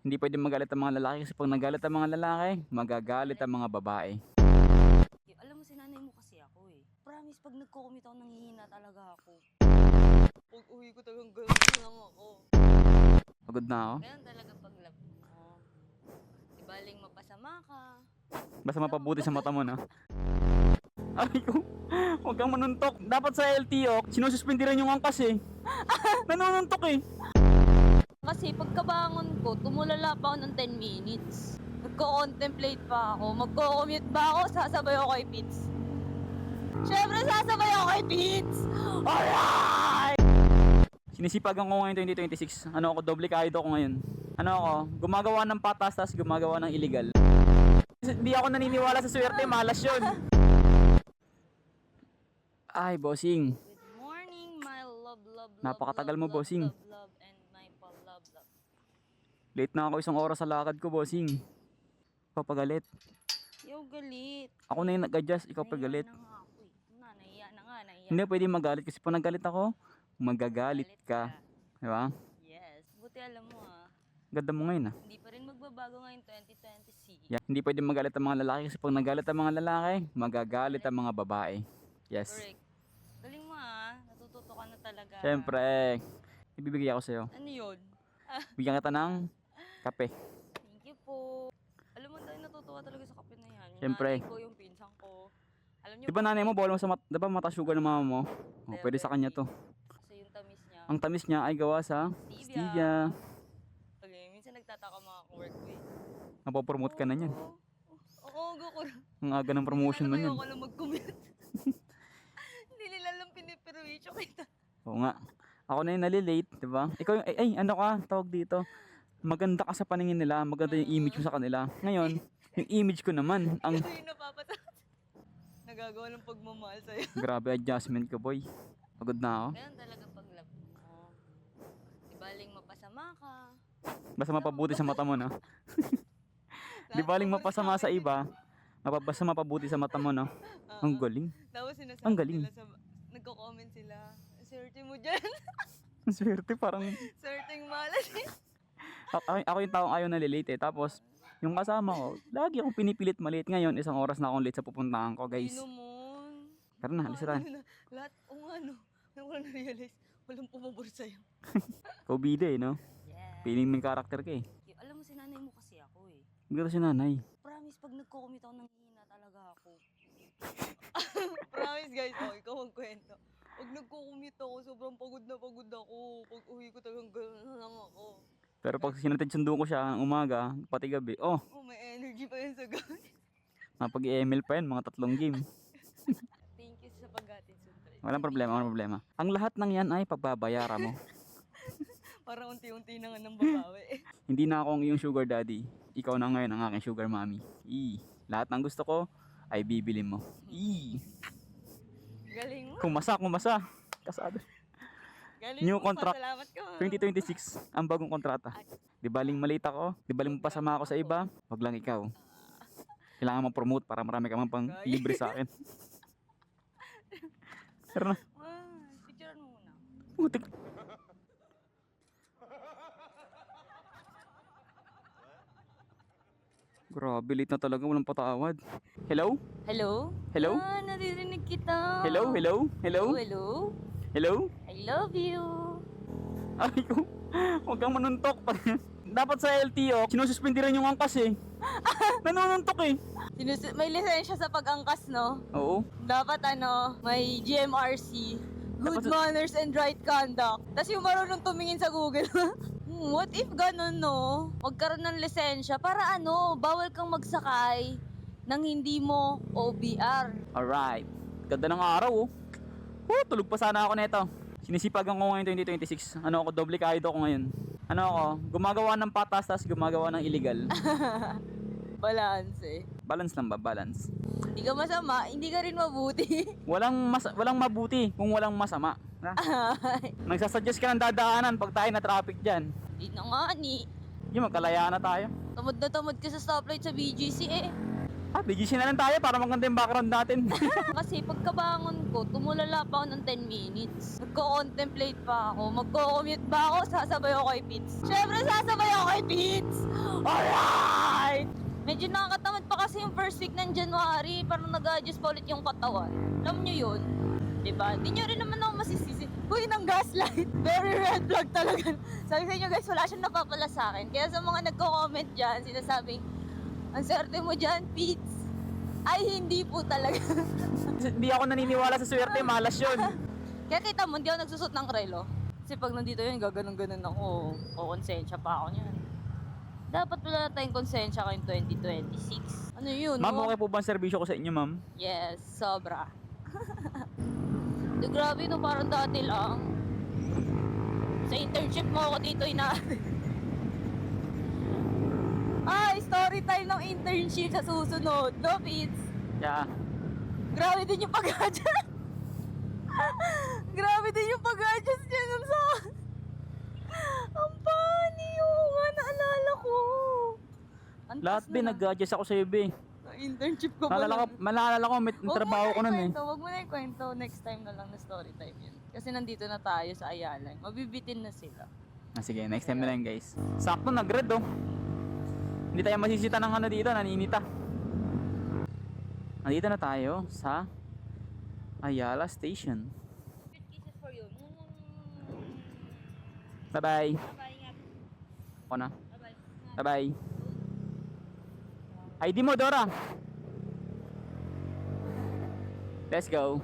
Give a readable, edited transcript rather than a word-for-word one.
Hindi pwedeng magalit ang mga lalaki kasi pag nagalit ang mga lalaki, magagalit ang mga babae. Alam mo, sinanay mo kasi ako eh. Promise, pag nagko-commute ako, nanghihina talaga ako. Pag uwi ko talagang gano'n lang ako. Pagod na ako. Ganun talaga pag love mo. Di baling mapasama ka. Basta mapabuti sa mata mo na. Ay ko, huwag kang manuntok. Dapat sa LTO, sinususpindi rin yung angkas eh. Nanununtok eh. Kasi pagkabangon ko, tumulala pa ako ng 10 minutes. Nagko-contemplate pa ako. Magko-commute ba ako? Sasabay ako kay Pits. Siyempre, sasabay ako kay Pits! Alright! Sinisipagan ko ngayon 2026. Ano ako, doble kahit ako ngayon. Ano ako, gumagawa ng patas tas gumagawa ng illegal. Hindi ako naniniwala sa swerte, malas yun. Ay, bossing. Good morning, my love, love, love, Napakatagal love, mo, love, bossing. love, love, and my love, love. Late na ako 1 oras sa lakad ko, bossing. Papagalit. Yo, galit. Ako na yung nag-adjust, ikaw pagalit. Nahiya na nga ako eh. Nahiya na nga, nahiya. Hindi pwede magalit kasi pag nagalit ako, magagalit Galit ka. Diba? Yes. Buti alam mo ah. Ganda mo ngayon ah. Hindi pa rin magbabago ngayon 2026. Yeah. Hindi pwede magalit ang mga lalaki kasi pag nagalit ang mga lalaki, magagalit ang mga babae. Yes. Correct. Galing mo ah. Natututo ka na talaga. Siyempre, ibibigay ako sa'yo. Ano yun? Bigyan kita ng kape. Thank you po. Alam mo dahil natutuwa talaga sa kape na yan. Yung Siyempre. nanay ko, yung pinsan ko. Alam niyo Di ba nanay mo, bawal mo sa diba mata sugar ng mama mo? Oh, Diabetic. pwede sa kanya to. Kasi yung tamis niya. Ang tamis niya ay gawa sa stevia. Okay, minsan nagtataka mga work ko eh. Mapopromote ka na niyan. Oo, ko. Ang aga ng promotion mo niyan. Ayoko lang mag-commute. Hindi nila lang piniperwisyo kita. Oo nga. Ako na yung nalilate, di ba? Ikaw yung, ay, ano ka, tawag dito. Maganda ka sa paningin nila, maganda yung image mo sa kanila. Ngayon, yung image ko naman, ang Ito yung napapata. Nagagawa ng pagmamahal sa'yo. grabe adjustment ko, boy. Pagod na ako. Ganun talaga pag love mo. Di baling mapasama ka. Basta mapabuti sa mata mo, no? Di baling mapasama sa iba, basta mapabuti sa mata mo, no? Ang galing. Tapos sinasabi Ang galing. nila nagko-comment sila. Swerte mo dyan. Ang swerte, parang Swerteng malas eh. ako yung taong ayaw nalilate eh. Tapos, yung kasama ko, lagi akong pinipilit malate. Ngayon, 1 oras na akong late sa pupuntahan ko, guys. Inomon. Tara na, alis na. Lahat, o ano, nang wala na-realize, walang pumabor sa'yo. Ikaw bida eh, no? Yeah. Feeling may karakter ka eh. Alam mo, sinanay mo kasi ako eh. Maganda si nanay. Promise, pag nagko-commute ako, nanghihina talaga ako. Promise guys, oh, ikaw ang kwento. Pag nagko-commute ako, sobrang pagod na pagod ako. Pag uwi ko talagang gano'n lang ako. Pero pag sinatid sundo ko siya ng umaga, pati gabi, oh, Oh, may energy pa yun sa gawin. mapag-ML pa yan, mga 3 game. Thank you sa paghatid, Sundre. Walang problema, walang problema. Ang lahat ng yan ay pagbabayaran mo. Para unti-unti na nga ng babawi. Hindi na ako ang iyong sugar daddy. Ikaw na ngayon ang aking sugar mommy. Lahat ng gusto ko ay bibili mo. Galing mo. Kumasa. Kasado. Galing New mo. contract. Salamat ka. 2026, ang bagong kontrata. Di baling malita ako, di baling pasama ako sa iba, wag lang ikaw. Kailangan mo promote para marami ka mang pang libre sa akin. Pero na, Picturean mo muna. putik. Grabe, late na talaga, walang patawad. Hello? Hello? Hello? Ah, naririnig kita. Hello? Hello? Hello? Hello? Hello? I love you. Ay ko, huwag kang manuntok. Dapat sa LTO, sinususpindi rin yung angkas eh. Nanununtok eh. May lisensya sa pag-angkas, no? Oo. Dapat may GMRC. Good Dapat manners and right conduct. Tapos yung marunong tumingin sa Google. What if ganun, no? Magkaroon ng lisensya para bawal kang magsakay nang hindi mo OBR. Alright. Ganda ng araw oh. Tulog pa sana ako nito. Sinisipagan ko ngayon 2026. Ano ako, doble kahit ako ngayon. Ano ako, gumagawa ng patas tas gumagawa ng illegal. Balance eh. Balance lang ba? Balance. Hindi ka masama, hindi ka rin mabuti. Walang mabuti kung walang masama. Nagsasuggest ka ng dadaanan pag tayo na traffic dyan. Hindi na nga ni. Yung magkalayaan na tayo. Tamad na tamad ka sa stoplight sa BGC eh. BGC na lang tayo para maganda yung background natin. Kasi pagkabangon ko, tumulala pa ako ng 10 minutes. Nagko-contemplate pa ako. Magko-commute ba ako? Sasabay ako kay Pits. Siyempre, sasabay ako kay Pits! Alright! Medyo nakakatamad pa kasi yung first week ng January. Parang nag-adjust pa ulit yung katawan. Alam nyo yun? Diba? Hindi nyo rin naman ako masisisi. Uy, ng gaslight. Very red flag talaga. Sabi sa inyo guys, wala siyang napapala sa akin. Kaya sa mga nagko-comment dyan, sinasabing, ang swerte mo dyan, Pits. Ay, hindi po talaga. Hindi ako naniniwala sa swerte, malas yun. Kaya kita mo, hindi ako nagsusot ng relo. Kasi pag nandito yun, gaganon-ganon ako. Konsensya pa ako niyan. Dapat wala tayong konsensya kayong 2026. Ano yun? Ma'am, no? okay po ba ang serbisyo ko sa inyo, ma'am? Yes, sobra. Grabe no, parang dati lang. Sa internship mo ako dito Ay, story time ng internship sa susunod. No, Pits? Yeah. Grabe din yung pag-adjust. Grabe din yung pag-adjust niya nun sa... Ang funny yun nga, naalala ko. Ang Lahat taas din, na nag-adjust ako sa'yo, be. Sa internship ko pa Naalala ko, may trabaho ko nun eh. Huwag mo na ikwento. Next time na lang na story time yun. Kasi nandito na tayo sa Ayala. Mabibitin na sila. Ah, sige, next time na lang guys. Sakto, nag-red oh. Hindi tayo masisita ng ano dito, naninita. Nandito na tayo sa Ayala Station. Good kisses for you. Bye-bye. Bye-bye nga. Ako na. Bye-bye. Bye-bye. ID mo, Dora. Let's go.